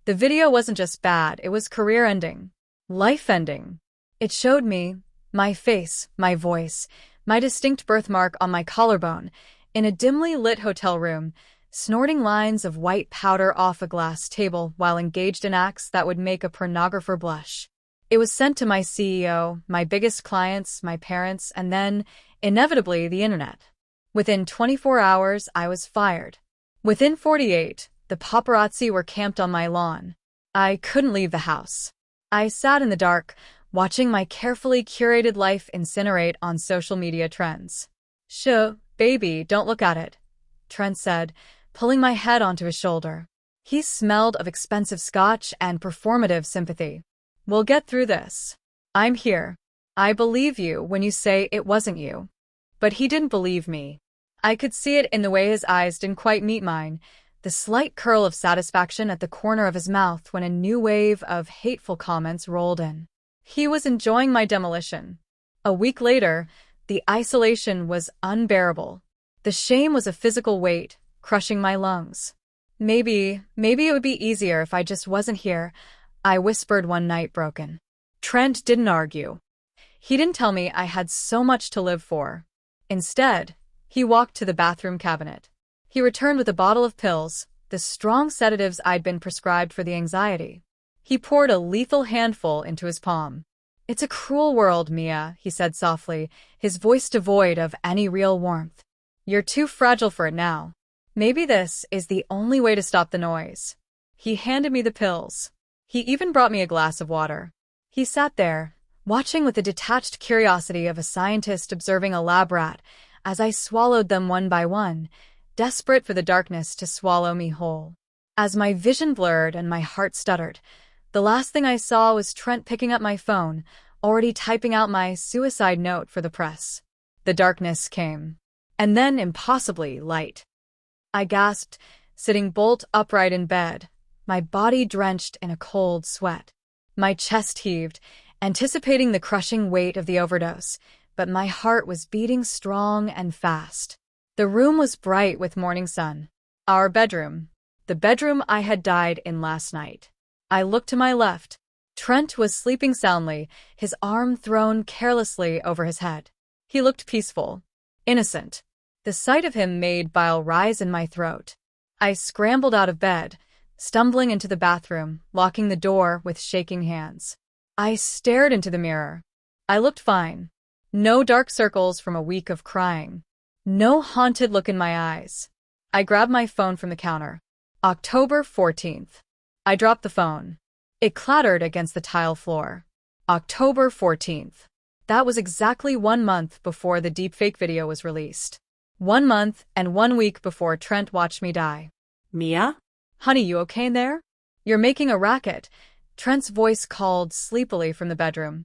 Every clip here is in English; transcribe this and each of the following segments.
The video wasn't just bad, it was career-ending. Life-ending. It showed me, my face, my voice, my distinct birthmark on my collarbone, in a dimly lit hotel room, snorting lines of white powder off a glass table while engaged in acts that would make a pornographer blush. It was sent to my CEO, my biggest clients, my parents, and then, inevitably, the internet. Within 24 hours, I was fired. Within 48, the paparazzi were camped on my lawn. I couldn't leave the house. I sat in the dark, watching my carefully curated life incinerate on social media trends. "Shh, baby, don't look at it," Trent said, pulling my head onto his shoulder. He smelled of expensive scotch and performative sympathy. "We'll get through this. I'm here. I believe you when you say it wasn't you." But he didn't believe me. I could see it in the way his eyes didn't quite meet mine, the slight curl of satisfaction at the corner of his mouth when a new wave of hateful comments rolled in. He was enjoying my demolition. A week later, the isolation was unbearable. The shame was a physical weight, crushing my lungs. Maybe it would be easier if I just wasn't here," I whispered one night, broken. Trent didn't argue. He didn't tell me I had so much to live for. Instead, he walked to the bathroom cabinet. He returned with a bottle of pills, the strong sedatives I'd been prescribed for the anxiety. He poured a lethal handful into his palm. "It's a cruel world, Mia," he said softly, his voice devoid of any real warmth. "You're too fragile for it now. Maybe this is the only way to stop the noise." He handed me the pills. He even brought me a glass of water. He sat there, watching with the detached curiosity of a scientist observing a lab rat, as I swallowed them one by one, desperate for the darkness to swallow me whole. As my vision blurred and my heart stuttered, the last thing I saw was Trent picking up my phone, already typing out my suicide note for the press. The darkness came. And then impossibly light. I gasped, sitting bolt upright in bed, my body drenched in a cold sweat. My chest heaved, anticipating the crushing weight of the overdose, but my heart was beating strong and fast. The room was bright with morning sun. Our bedroom. The bedroom I had died in last night. I looked to my left. Trent was sleeping soundly, his arm thrown carelessly over his head. He looked peaceful, innocent. The sight of him made bile rise in my throat. I scrambled out of bed, stumbling into the bathroom, locking the door with shaking hands. I stared into the mirror. I looked fine. No dark circles from a week of crying. No haunted look in my eyes. I grabbed my phone from the counter. October 14th. I dropped the phone. It clattered against the tile floor. October 14th. That was exactly 1 month before the deepfake video was released. 1 month and 1 week before Trent watched me die. "Mia?" "Honey, you okay in there? You're making a racket," Trent's voice called sleepily from the bedroom.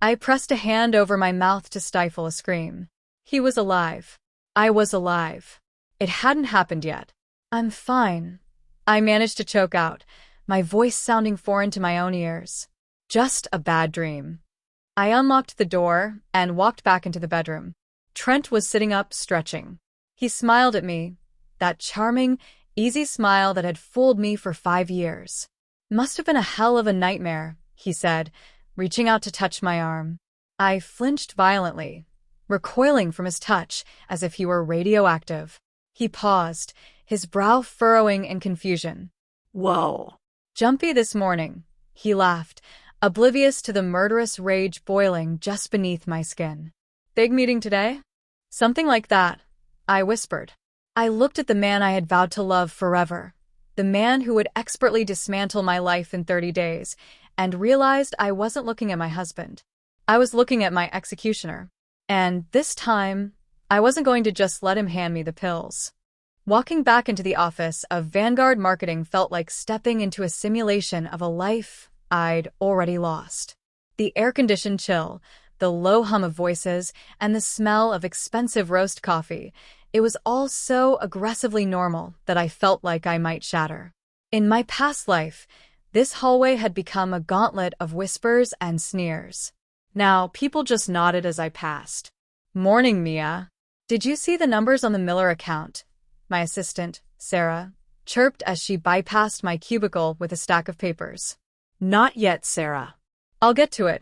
I pressed a hand over my mouth to stifle a scream. He was alive. I was alive. It hadn't happened yet. "I'm fine," I managed to choke out, my voice sounding foreign to my own ears. "Just a bad dream." I unlocked the door and walked back into the bedroom. Trent was sitting up, stretching. He smiled at me, that charming, easy smile that had fooled me for 5 years. "Must have been a hell of a nightmare," he said, reaching out to touch my arm. I flinched violently, recoiling from his touch as if he were radioactive. He paused, his brow furrowing in confusion. "Whoa." "Jumpy this morning," he laughed, oblivious to the murderous rage boiling just beneath my skin. "Big meeting today?" "Something like that," I whispered. I looked at the man I had vowed to love forever, the man who would expertly dismantle my life in 30 days, and realized I wasn't looking at my husband. I was looking at my executioner. And this time, I wasn't going to just let him hand me the pills. Walking back into the office of Vanguard Marketing felt like stepping into a simulation of a life I'd already lost. The air-conditioned chill, the low hum of voices, and the smell of expensive roast coffee, it was all so aggressively normal that I felt like I might shatter. In my past life, this hallway had become a gauntlet of whispers and sneers. Now, people just nodded as I passed. "Morning, Mia. Did you see the numbers on the Miller account?" My assistant, Sarah, chirped as she bypassed my cubicle with a stack of papers. Not yet, Sarah. I'll get to it,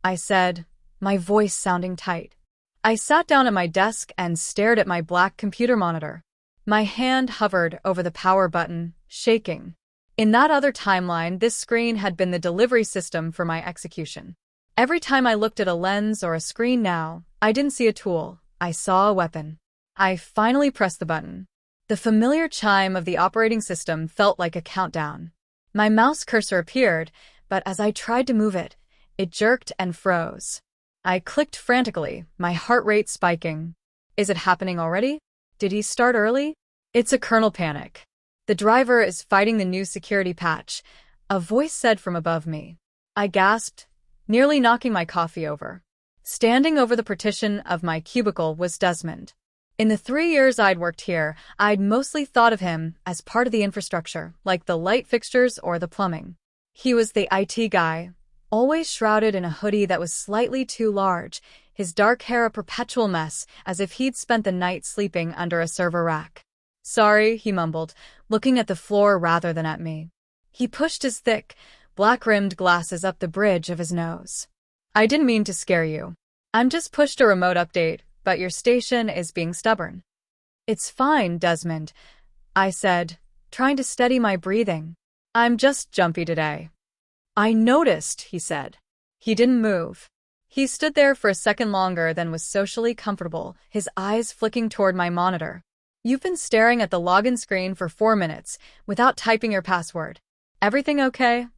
I said, my voice sounding tight. I sat down at my desk and stared at my black computer monitor. My hand hovered over the power button, shaking. In that other timeline, this screen had been the delivery system for my execution. Every time I looked at a lens or a screen now, I didn't see a tool, I saw a weapon. I finally pressed the button. The familiar chime of the operating system felt like a countdown. My mouse cursor appeared, but as I tried to move it, it jerked and froze. I clicked frantically, my heart rate spiking. Is it happening already? Did he start early? It's a kernel panic. The driver is fighting the new security patch, a voice said from above me. I gasped, nearly knocking my coffee over. Standing over the partition of my cubicle was Desmond. In the 3 years I'd worked here, I'd mostly thought of him as part of the infrastructure, like the light fixtures or the plumbing. He was the IT guy, always shrouded in a hoodie that was slightly too large, his dark hair a perpetual mess, as if he'd spent the night sleeping under a server rack. Sorry, he mumbled, looking at the floor rather than at me. He pushed his thick, black-rimmed glasses up the bridge of his nose. I didn't mean to scare you. I'm just pushed a remote update, but your station is being stubborn. It's fine, Desmond, I said, trying to steady my breathing. I'm just jumpy today. I noticed, he said. He didn't move. He stood there for a second longer than was socially comfortable, his eyes flicking toward my monitor. You've been staring at the login screen for 4 minutes without typing your password. Everything okay?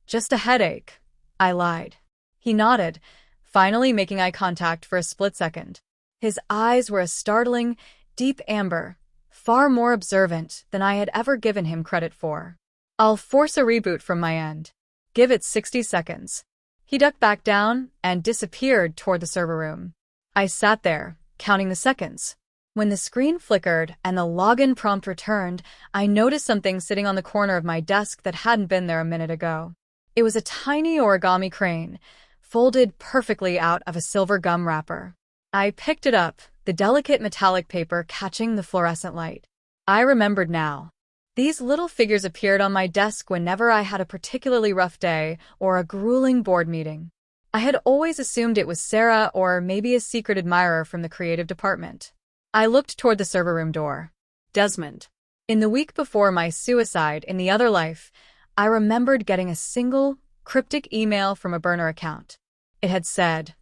Just a headache, I lied. He nodded, finally making eye contact for a split second. His eyes were a startling, deep amber, far more observant than I had ever given him credit for. I'll force a reboot from my end. Give it 60 seconds. He ducked back down and disappeared toward the server room. I sat there, counting the seconds. When the screen flickered and the login prompt returned, I noticed something sitting on the corner of my desk that hadn't been there a minute ago. It was a tiny origami crane, folded perfectly out of a silver gum wrapper. I picked it up, the delicate metallic paper catching the fluorescent light. I remembered now. These little figures appeared on my desk whenever I had a particularly rough day or a grueling board meeting. I had always assumed it was Sarah or maybe a secret admirer from the creative department. I looked toward the server room door. Desmond. In the week before my suicide in the other life, I remembered getting a single, cryptic email from a burner account. It had said,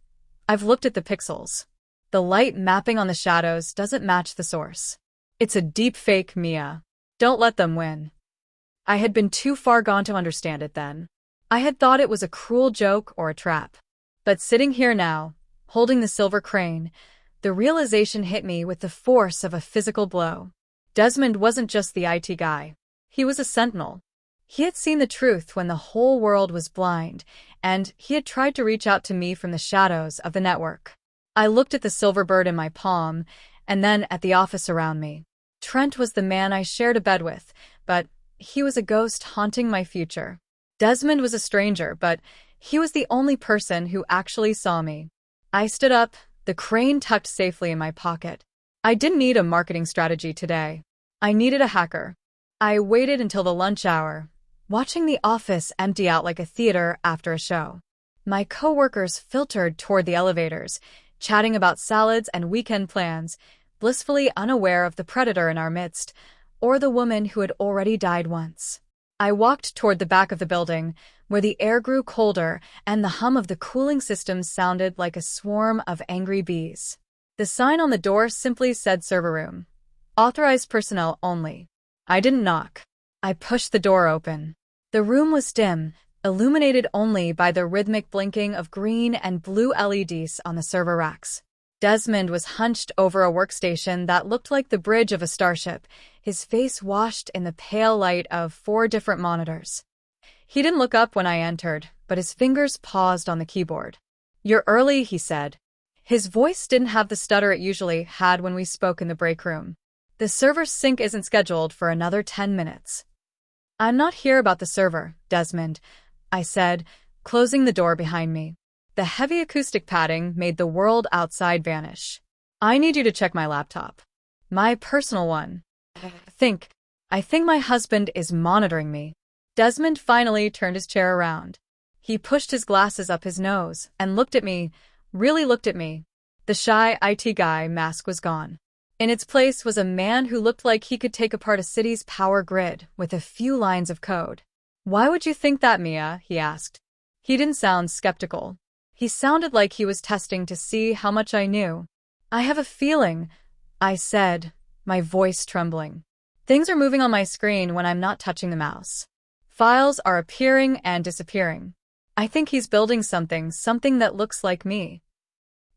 I've looked at the pixels. The light mapping on the shadows doesn't match the source. It's a deep fake, Mia. Don't let them win. I had been too far gone to understand it then. I had thought it was a cruel joke or a trap. But sitting here now, holding the silver crane, the realization hit me with the force of a physical blow. Desmond wasn't just the IT guy. He was a sentinel. He had seen the truth when the whole world was blind, and he had tried to reach out to me from the shadows of the network. I looked at the silver bird in my palm, and then at the office around me. Trent was the man I shared a bed with, but he was a ghost haunting my future. Desmond was a stranger, but he was the only person who actually saw me. I stood up, the crane tucked safely in my pocket. I didn't need a marketing strategy today. I needed a hacker. I waited until the lunch hour, watching the office empty out like a theater after a show. My coworkers filtered toward the elevators, chatting about salads and weekend plans, blissfully unaware of the predator in our midst, or the woman who had already died once. I walked toward the back of the building, where the air grew colder and the hum of the cooling system sounded like a swarm of angry bees. The sign on the door simply said server room. Authorized personnel only. I didn't knock. I pushed the door open. The room was dim, illuminated only by the rhythmic blinking of green and blue LEDs on the server racks. Desmond was hunched over a workstation that looked like the bridge of a starship, his face washed in the pale light of 4 different monitors. He didn't look up when I entered, but his fingers paused on the keyboard. "You're early," he said. His voice didn't have the stutter it usually had when we spoke in the break room. "The server sync isn't scheduled for another 10 minutes. "I'm not here about the server, Desmond," I said, closing the door behind me. The heavy acoustic padding made the world outside vanish. "I need you to check my laptop. My personal one. Think." I think my husband is monitoring me. Desmond finally turned his chair around. He pushed his glasses up his nose and looked at me, really looked at me. The shy IT guy mask was gone. In its place was a man who looked like he could take apart a city's power grid with a few lines of code. "Why would you think that, Mia?" he asked. He didn't sound skeptical. He sounded like he was testing to see how much I knew. "I have a feeling," I said, my voice trembling. "Things are moving on my screen when I'm not touching the mouse. Files are appearing and disappearing. I think he's building something that looks like me."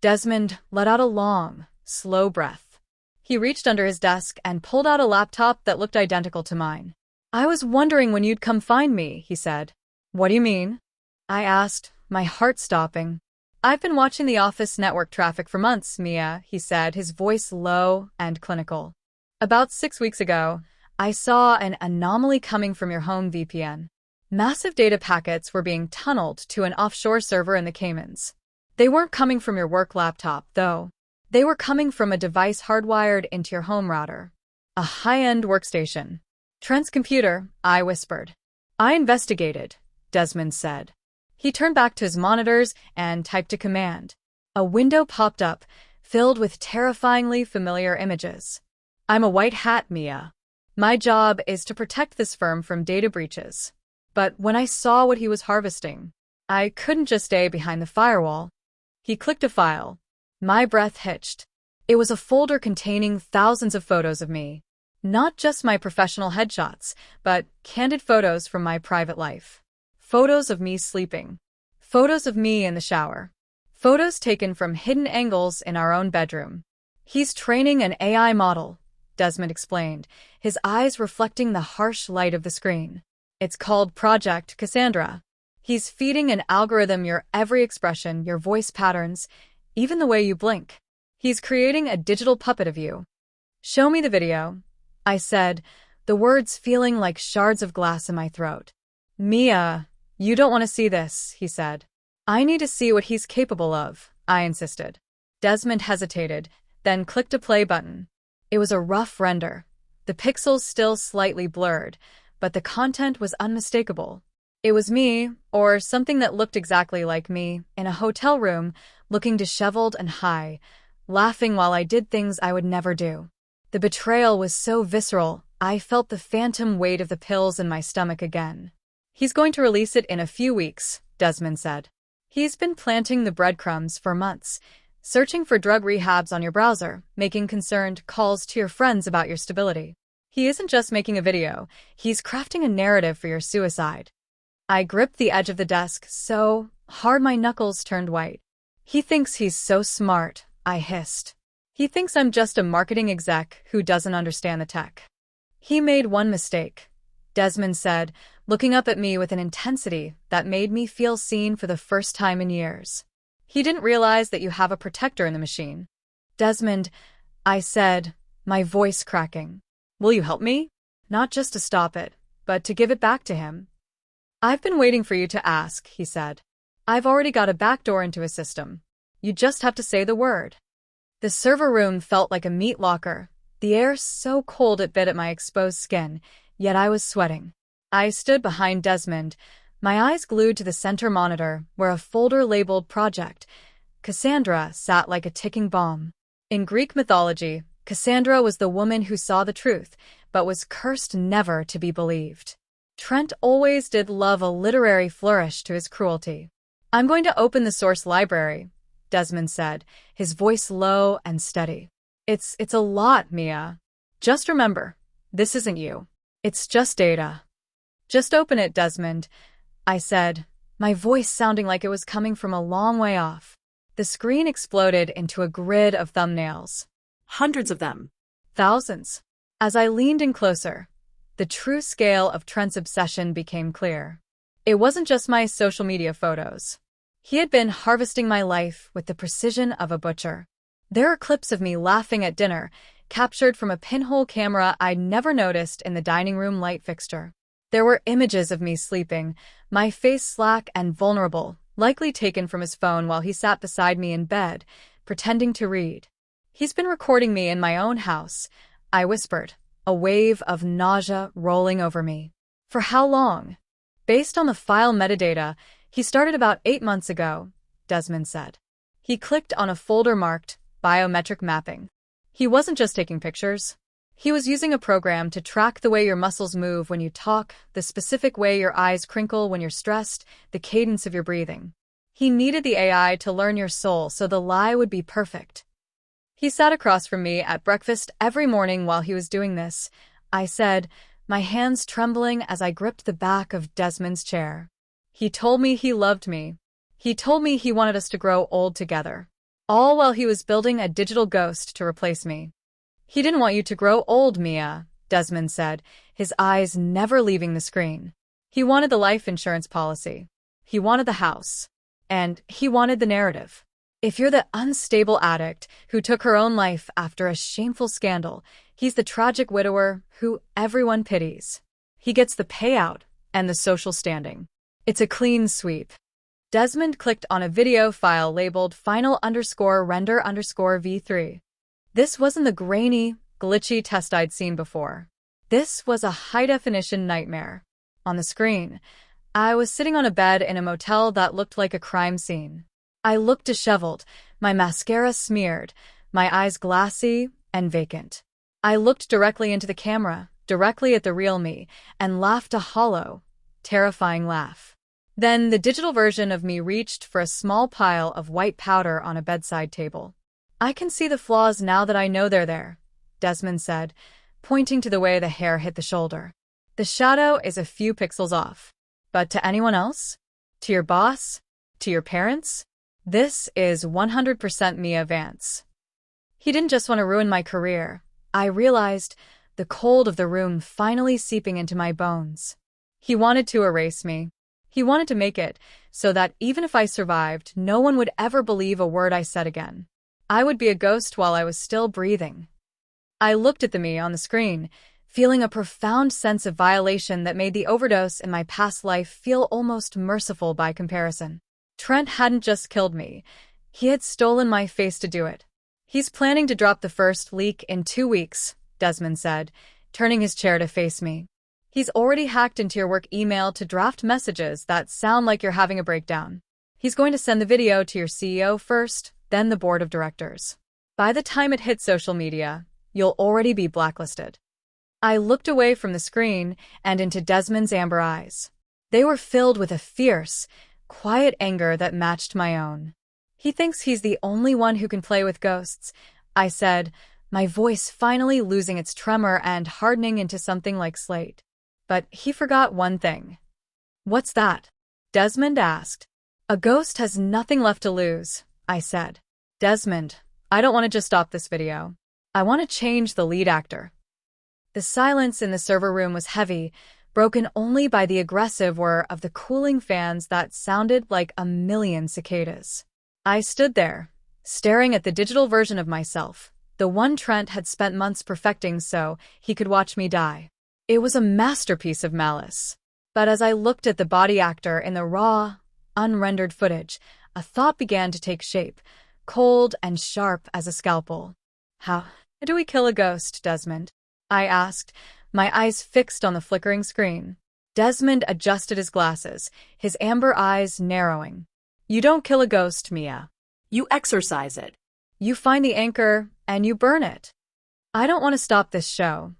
Desmond let out a long, slow breath. He reached under his desk and pulled out a laptop that looked identical to mine. "I was wondering when you'd come find me," he said. "What do you mean?" I asked, my heart stopping. "I've been watching the office network traffic for months, Mia," he said, his voice low and clinical. "About 6 weeks ago, I saw an anomaly coming from your home VPN. Massive data packets were being tunneled to an offshore server in the Caymans. They weren't coming from your work laptop, though. They were coming from a device hardwired into your home router. A high-end workstation." "Trent's computer," I whispered. "I investigated," Desmond said. He turned back to his monitors and typed a command. A window popped up, filled with terrifyingly familiar images. "I'm a white hat, Mia. My job is to protect this firm from data breaches. But when I saw what he was harvesting, I couldn't just stay behind the firewall." He clicked a file. My breath hitched. It was a folder containing thousands of photos of me. Not just my professional headshots, but candid photos from my private life. Photos of me sleeping. Photos of me in the shower. Photos taken from hidden angles in our own bedroom. "He's training an AI model," Desmond explained, his eyes reflecting the harsh light of the screen. "It's called Project Cassandra. He's feeding an algorithm your every expression, your voice patterns, even the way you blink. He's creating a digital puppet of you." "Show me the video," I said, the words feeling like shards of glass in my throat. "Mia, you don't want to see this," he said. "I need to see what he's capable of," I insisted. Desmond hesitated, then clicked a play button. It was a rough render, the pixels still slightly blurred, but the content was unmistakable. It was me, or something that looked exactly like me, in a hotel room, looking disheveled and high, laughing while I did things I would never do. The betrayal was so visceral, I felt the phantom weight of the pills in my stomach again. "He's going to release it in a few weeks," Desmond said. "He's been planting the breadcrumbs for months, searching for drug rehabs on your browser, making concerned calls to your friends about your stability. He isn't just making a video, he's crafting a narrative for your suicide." I gripped the edge of the desk so hard my knuckles turned white. "He thinks he's so smart," I hissed. "He thinks I'm just a marketing exec who doesn't understand the tech." "He made one mistake," Desmond said, looking up at me with an intensity that made me feel seen for the first time in years. "He didn't realize that you have a protector in the machine." "Desmond," I said, my voice cracking. "Will you help me? Not just to stop it, but to give it back to him." "I've been waiting for you to ask," he said. "I've already got a backdoor into his system. You just have to say the word." The server room felt like a meat locker, the air so cold it bit at my exposed skin, yet I was sweating. I stood behind Desmond, my eyes glued to the center monitor, where a folder labeled Project Cassandra sat like a ticking bomb. In Greek mythology, Cassandra was the woman who saw the truth, but was cursed never to be believed. Trent always did love a literary flourish to his cruelty. "I'm going to open the source library," Desmond said, his voice low and steady. It's a lot, Mia. Just remember, this isn't you. It's just data." "Just open it, Desmond," I said, my voice sounding like it was coming from a long way off. The screen exploded into a grid of thumbnails. Hundreds of them. Thousands. As I leaned in closer, the true scale of Trent's obsession became clear. It wasn't just my social media photos. He had been harvesting my life with the precision of a butcher. There are clips of me laughing at dinner, captured from a pinhole camera I'd never noticed in the dining room light fixture. There were images of me sleeping, my face slack and vulnerable, likely taken from his phone while he sat beside me in bed, pretending to read. "He's been recording me in my own house," I whispered, a wave of nausea rolling over me. For how long? Based on the file metadata, he started about 8 months ago, Desmond said. He clicked on a folder marked Biometric Mapping. He wasn't just taking pictures. He was using a program to track the way your muscles move when you talk, the specific way your eyes crinkle when you're stressed, the cadence of your breathing. He needed the AI to learn your soul so the lie would be perfect. He sat across from me at breakfast every morning while he was doing this, I said, my hands trembling as I gripped the back of Desmond's chair. He told me he loved me. He told me he wanted us to grow old together. All while he was building a digital ghost to replace me. He didn't want you to grow old, Mia, Desmond said, his eyes never leaving the screen. He wanted the life insurance policy. He wanted the house. And he wanted the narrative. If you're the unstable addict who took her own life after a shameful scandal, he's the tragic widower who everyone pities. He gets the payout and the social standing. It's a clean sweep. Desmond clicked on a video file labeled final_render_v3. This wasn't the grainy, glitchy test I'd seen before. This was a high-definition nightmare. On the screen, I was sitting on a bed in a motel that looked like a crime scene. I looked disheveled, my mascara smeared, my eyes glassy and vacant. I looked directly into the camera, directly at the real me, and laughed a hollow, terrifying laugh. Then the digital version of me reached for a small pile of white powder on a bedside table. I can see the flaws now that I know they're there, Desmond said, pointing to the way the hair hit the shoulder. The shadow is a few pixels off. But to anyone else? To your boss? To your parents? This is 100% Mia Vance. He didn't just want to ruin my career. I realized the cold of the room finally seeping into my bones. He wanted to erase me. He wanted to make it so that even if I survived, no one would ever believe a word I said again. I would be a ghost while I was still breathing. I looked at the me on the screen, feeling a profound sense of violation that made the overdose in my past life feel almost merciful by comparison. Trent hadn't just killed me. He had stolen my face to do it. He's planning to drop the first leak in 2 weeks, Desmond said, turning his chair to face me. He's already hacked into your work email to draft messages that sound like you're having a breakdown. He's going to send the video to your CEO first, then the board of directors. By the time it hits social media, you'll already be blacklisted. I looked away from the screen and into Desmond's amber eyes. They were filled with a fierce, quiet anger that matched my own. He thinks he's the only one who can play with ghosts, I said, my voice finally losing its tremor and hardening into something like slate. But he forgot one thing. What's that? Desmond asked. A ghost has nothing left to lose, I said. Desmond, I don't want to just stop this video. I want to change the lead actor. The silence in the server room was heavy, broken only by the aggressive whir of the cooling fans that sounded like a million cicadas. I stood there, staring at the digital version of myself, the one Trent had spent months perfecting so he could watch me die. It was a masterpiece of malice. But as I looked at the body actor in the raw, unrendered footage, a thought began to take shape, cold and sharp as a scalpel. How do we kill a ghost, Desmond? I asked, my eyes fixed on the flickering screen. Desmond adjusted his glasses, his amber eyes narrowing. You don't kill a ghost, Mia. You exorcise it. You find the anchor, and you burn it. I don't want to stop this show,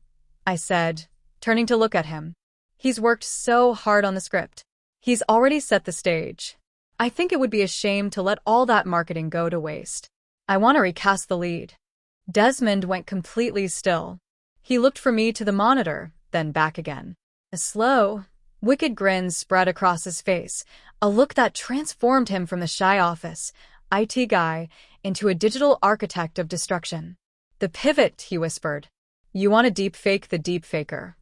I said, turning to look at him. He's worked so hard on the script. He's already set the stage. I think it would be a shame to let all that marketing go to waste. I want to recast the lead. Desmond went completely still. He looked from me to the monitor, then back again. A slow, wicked grin spread across his face, a look that transformed him from the shy office, IT guy, into a digital architect of destruction. The pivot, he whispered. You want to deepfake the deepfaker.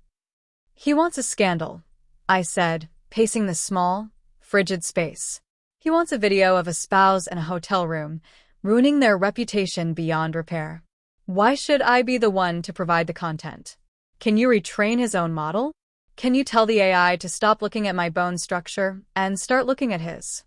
He wants a scandal, I said, pacing the small, frigid space. He wants a video of a spouse in a hotel room, ruining their reputation beyond repair. Why should I be the one to provide the content? Can you retrain his own model? Can you tell the AI to stop looking at my bone structure and start looking at his?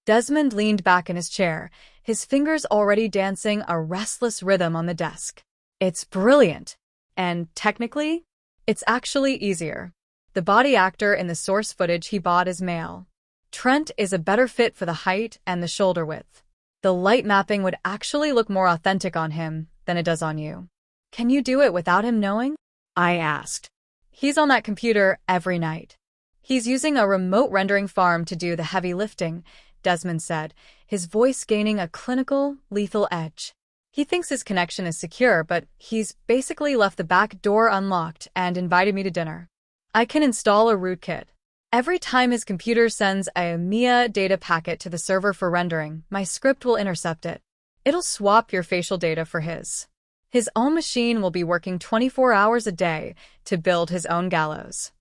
Desmond leaned back in his chair, his fingers already dancing a restless rhythm on the desk. It's brilliant. And technically, it's actually easier. The body actor in the source footage he bought is male. Trent is a better fit for the height and the shoulder width. The light mapping would actually look more authentic on him than it does on you. Can you do it without him knowing? I asked. He's on that computer every night. He's using a remote rendering farm to do the heavy lifting, Desmond said, his voice gaining a clinical, lethal edge. He thinks his connection is secure, but he's basically left the back door unlocked and invited me to dinner. I can install a rootkit. Every time his computer sends a MIA data packet to the server for rendering, my script will intercept it. It'll swap your facial data for his. His own machine will be working 24 hours a day to build his own gallows.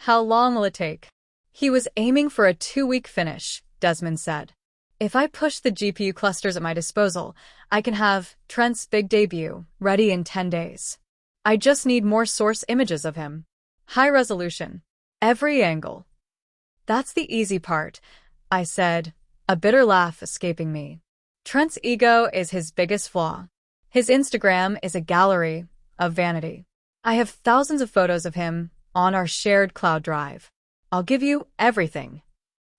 How long will it take? He was aiming for a 2-week finish, Desmond said. If I push the GPU clusters at my disposal, I can have Trent's big debut ready in 10 days. I just need more source images of him. High resolution. Every angle. That's the easy part, I said, a bitter laugh escaping me. Trent's ego is his biggest flaw. His Instagram is a gallery of vanity. I have thousands of photos of him on our shared cloud drive. I'll give you everything.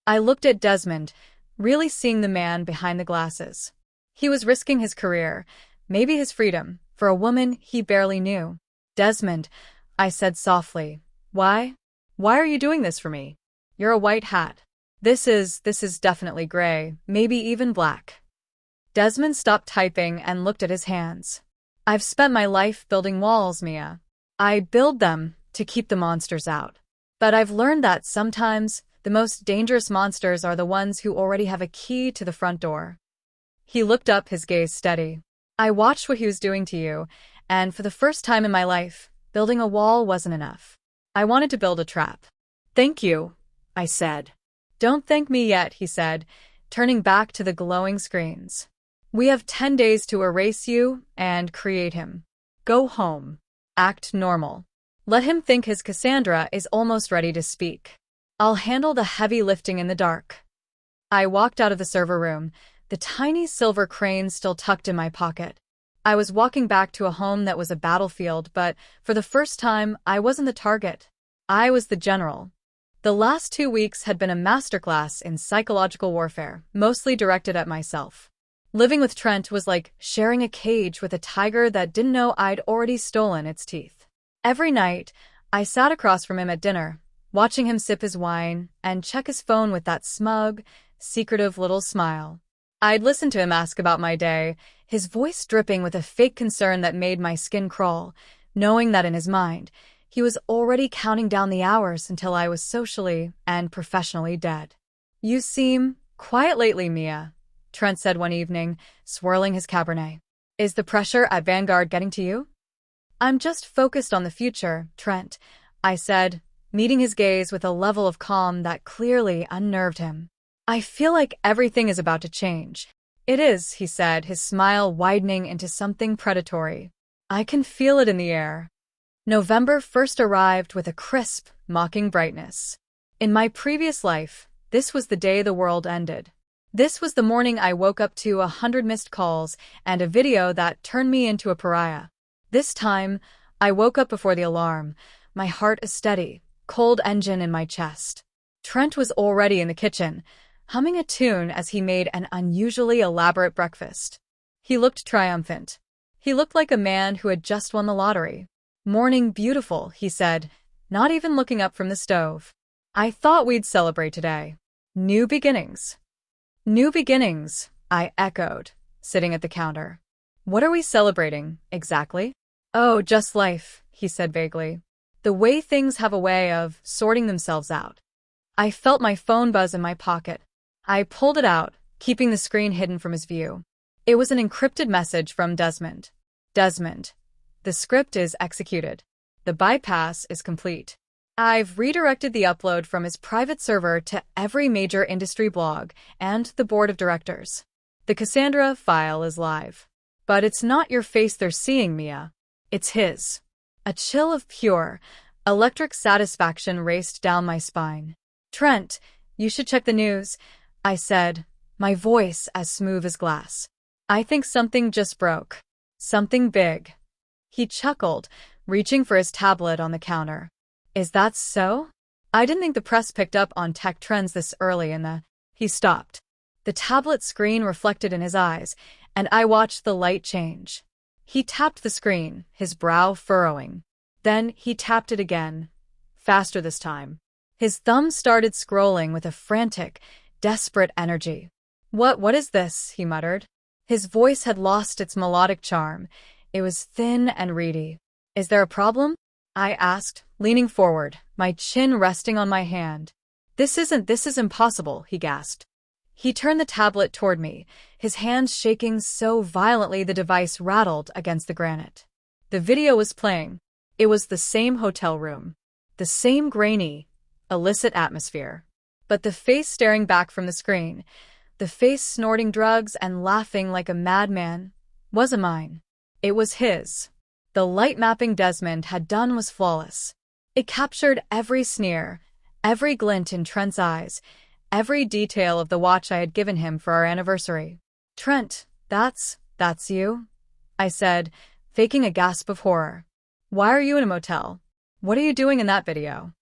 I looked at Desmond, really seeing the man behind the glasses. He was risking his career, maybe his freedom, for a woman he barely knew. Desmond, I said softly, why? Why are you doing this for me? You're a white hat. This is definitely gray, maybe even black. Desmond stopped typing and looked at his hands. I've spent my life building walls, Mia. I build them to keep the monsters out. But I've learned that sometimes the most dangerous monsters are the ones who already have a key to the front door. He looked up, his gaze steady. I watched what he was doing to you, and for the first time in my life, building a wall wasn't enough. I wanted to build a trap. Thank you, I said. Don't thank me yet, he said, turning back to the glowing screens. We have 10 days to erase you and create him. Go home. Act normal. Let him think his Cassandra is almost ready to speak. I'll handle the heavy lifting in the dark. I walked out of the server room, the tiny silver crane still tucked in my pocket. I was walking back to a home that was a battlefield, but for the first time, I wasn't the target. I was the general. The last 2 weeks had been a masterclass in psychological warfare, mostly directed at myself. Living with Trent was like sharing a cage with a tiger that didn't know I'd already stolen its teeth. Every night, I sat across from him at dinner, watching him sip his wine and check his phone with that smug, secretive little smile. I'd listen to him ask about my day, his voice dripping with a fake concern that made my skin crawl, knowing that in his mind, he was already counting down the hours until I was socially and professionally dead. You seem quiet lately, Mia, Trent said one evening, swirling his Cabernet. Is the pressure at Vanguard getting to you? I'm just focused on the future, Trent, I said, meeting his gaze with a level of calm that clearly unnerved him. I feel like everything is about to change. It is, he said, his smile widening into something predatory. I can feel it in the air. November first arrived with a crisp, mocking brightness. In my previous life, this was the day the world ended. This was the morning I woke up to 100 missed calls and a video that turned me into a pariah. This time, I woke up before the alarm, my heart a steady, cold engine in my chest. Trent was already in the kitchen, humming a tune as he made an unusually elaborate breakfast. He looked triumphant. He looked like a man who had just won the lottery. Morning beautiful, he said, not even looking up from the stove. I thought we'd celebrate today. New beginnings. New beginnings, I echoed, sitting at the counter. What are we celebrating, exactly? Oh, just life, he said vaguely. The way things have a way of sorting themselves out. I felt my phone buzz in my pocket. I pulled it out, keeping the screen hidden from his view. It was an encrypted message from Desmond. Desmond, the script is executed. The bypass is complete. I've redirected the upload from his private server to every major industry blog and the board of directors. The Cassandra file is live. But it's not your face they're seeing, Mia. It's his. A chill of pure, electric satisfaction raced down my spine. Trent, you should check the news, I said, my voice as smooth as glass. I think something just broke. Something big. He chuckled, reaching for his tablet on the counter. Is that so? I didn't think the press picked up on tech trends this early in the... He stopped. The tablet screen reflected in his eyes, and I watched the light change. He tapped the screen, his brow furrowing. Then he tapped it again, faster this time. His thumb started scrolling with a frantic, desperate energy. What is this?" he muttered. His voice had lost its melodic charm. It was thin and reedy. "Is there a problem?" I asked, leaning forward, my chin resting on my hand. This is impossible," he gasped. He turned the tablet toward me, his hands shaking so violently the device rattled against the granite. The video was playing. It was the same hotel room. The same grainy, illicit atmosphere. But the face staring back from the screen, the face snorting drugs and laughing like a madman, wasn't mine. It was his. The light mapping Desmond had done was flawless. It captured every sneer, every glint in Trent's eyes, every detail of the watch I had given him for our anniversary. "Trent, that's you?" I said, faking a gasp of horror. "Why are you in a motel? What are you doing in that video?"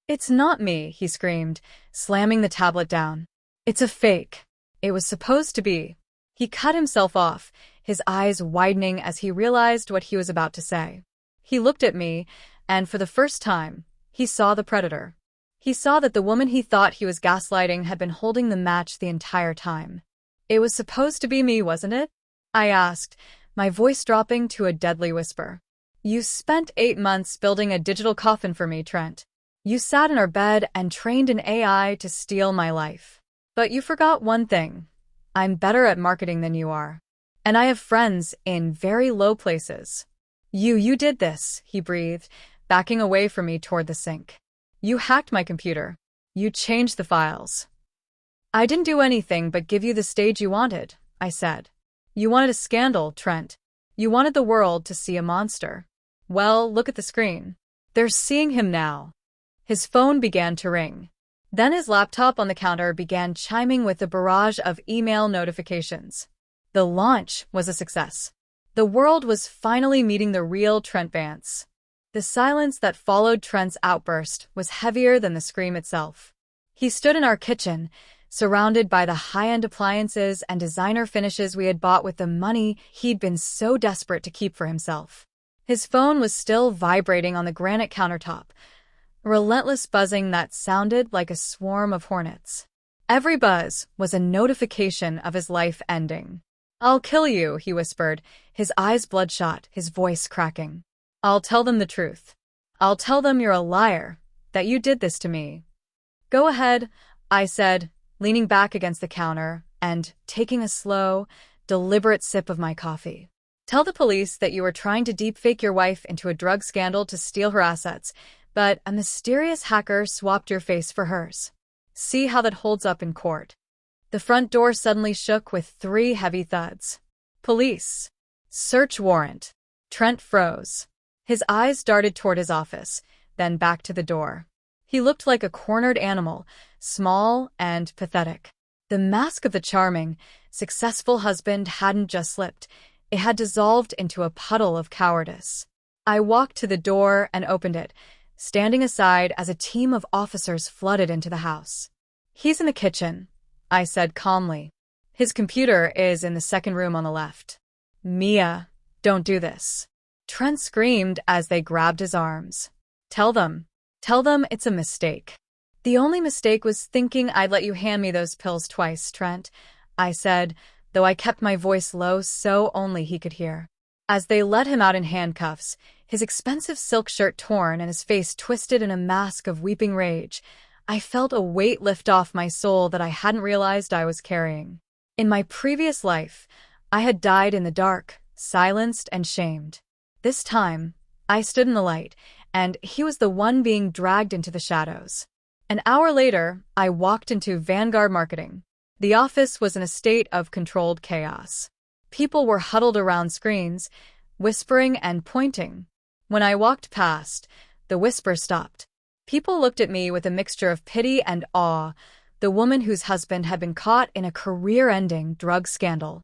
"It's not me," he screamed, slamming the tablet down. "It's a fake. It was supposed to be." He cut himself off, his eyes widening as he realized what he was about to say. He looked at me, and for the first time, he saw the predator. He saw that the woman he thought he was gaslighting had been holding the match the entire time. "It was supposed to be me, wasn't it?" I asked, my voice dropping to a deadly whisper. "You spent 8 months building a digital coffin for me, Trent. You sat in our bed and trained an AI to steal my life. But you forgot one thing. I'm better at marketing than you are. And I have friends in very low places. You did this," he breathed, backing away from me toward the sink. "You hacked my computer. You changed the files." "I didn't do anything but give you the stage you wanted," I said. "You wanted a scandal, Trent. You wanted the world to see a monster. Well, look at the screen. They're seeing him now." His phone began to ring. Then his laptop on the counter began chiming with a barrage of email notifications. The launch was a success. The world was finally meeting the real Trent Vance. The silence that followed Trent's outburst was heavier than the scream itself. He stood in our kitchen, surrounded by the high-end appliances and designer finishes we had bought with the money he'd been so desperate to keep for himself. His phone was still vibrating on the granite countertop, a relentless buzzing that sounded like a swarm of hornets. Every buzz was a notification of his life ending. "I'll kill you," he whispered, his eyes bloodshot, his voice cracking. "I'll tell them the truth. I'll tell them you're a liar, that you did this to me." "Go ahead," I said, leaning back against the counter and taking a slow, deliberate sip of my coffee. "Tell the police that you were trying to deepfake your wife into a drug scandal to steal her assets, but a mysterious hacker swapped your face for hers. See how that holds up in court." The front door suddenly shook with 3 heavy thuds. "Police. Search warrant." Trent froze. His eyes darted toward his office, then back to the door. He looked like a cornered animal, small and pathetic. The mask of the charming, successful husband hadn't just slipped, it had dissolved into a puddle of cowardice. I walked to the door and opened it, standing aside as a team of officers flooded into the house. "He's in the kitchen," I said calmly. "His computer is in the second room on the left." "Mia, don't do this." Trent screamed as they grabbed his arms. Tell them it's a mistake." "The only mistake was thinking I'd let you hand me those pills twice, Trent," I said, though I kept my voice low so only he could hear. As they let him out in handcuffs, his expensive silk shirt torn and his face twisted in a mask of weeping rage, I felt a weight lift off my soul that I hadn't realized I was carrying. In my previous life, I had died in the dark, silenced and shamed. This time, I stood in the light, and he was the one being dragged into the shadows. An hour later, I walked into Vanguard Marketing. The office was in a state of controlled chaos. People were huddled around screens, whispering and pointing. When I walked past, the whisper stopped. People looked at me with a mixture of pity and awe, the woman whose husband had been caught in a career-ending drug scandal.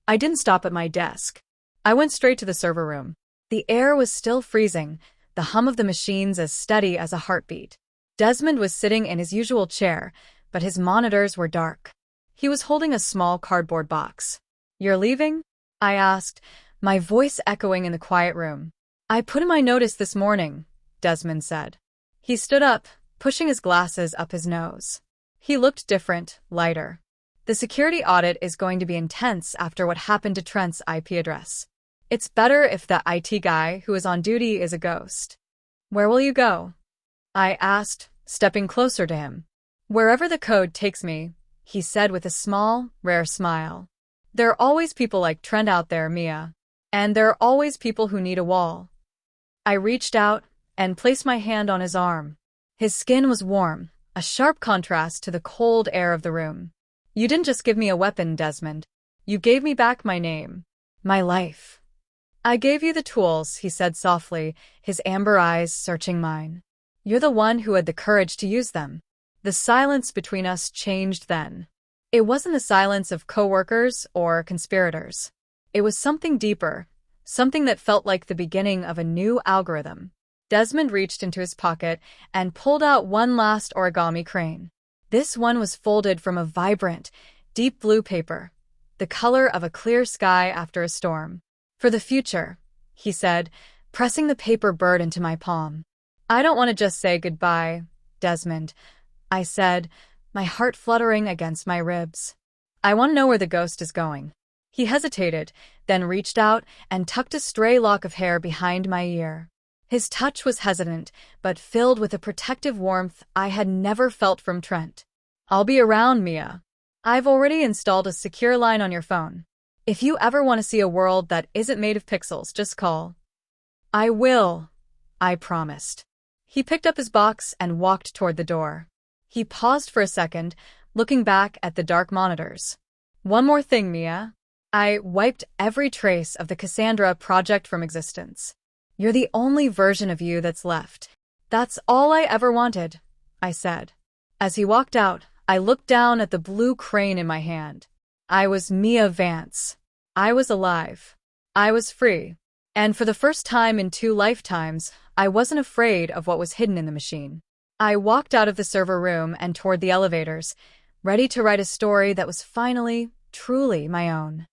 I didn't stop at my desk. I went straight to the server room. The air was still freezing, the hum of the machines as steady as a heartbeat. Desmond was sitting in his usual chair, but his monitors were dark. He was holding a small cardboard box. "You're leaving?" I asked, my voice echoing in the quiet room. "I put in my notice this morning," Desmond said. He stood up, pushing his glasses up his nose. He looked different, lighter. "The security audit is going to be intense after what happened to Trent's IP address. It's better if the IT guy who is on duty is a ghost." "Where will you go?" I asked, stepping closer to him. "Wherever the code takes me," he said with a small, rare smile. "There are always people like Trent out there, Mia. And there are always people who need a wall." I reached out and placed my hand on his arm. His skin was warm, a sharp contrast to the cold air of the room. "You didn't just give me a weapon, Desmond. You gave me back my name. My life." "I gave you the tools," he said softly, his amber eyes searching mine. "You're the one who had the courage to use them." The silence between us changed then. It wasn't the silence of coworkers or conspirators. It was something deeper, something that felt like the beginning of a new algorithm. Desmond reached into his pocket and pulled out one last origami crane. This one was folded from a vibrant, deep blue paper, the color of a clear sky after a storm. "For the future," he said, pressing the paper bird into my palm. "I don't want to just say goodbye, Desmond," I said, my heart fluttering against my ribs. "I want to know where the ghost is going." He hesitated, then reached out and tucked a stray lock of hair behind my ear. His touch was hesitant, but filled with a protective warmth I had never felt from Trent. "I'll be around, Mia. I've already installed a secure line on your phone. If you ever want to see a world that isn't made of pixels, just call." "I will," I promised. He picked up his box and walked toward the door. He paused for a second, looking back at the dark monitors. "One more thing, Mia." I wiped every trace of the Cassandra project from existence. "You're the only version of you that's left. That's all I ever wanted," I said. As he walked out, I looked down at the blue crane in my hand. I was Mia Vance. I was alive. I was free. And for the first time in 2 lifetimes, I wasn't afraid of what was hidden in the machine. I walked out of the server room and toward the elevators, ready to write a story that was finally, truly my own.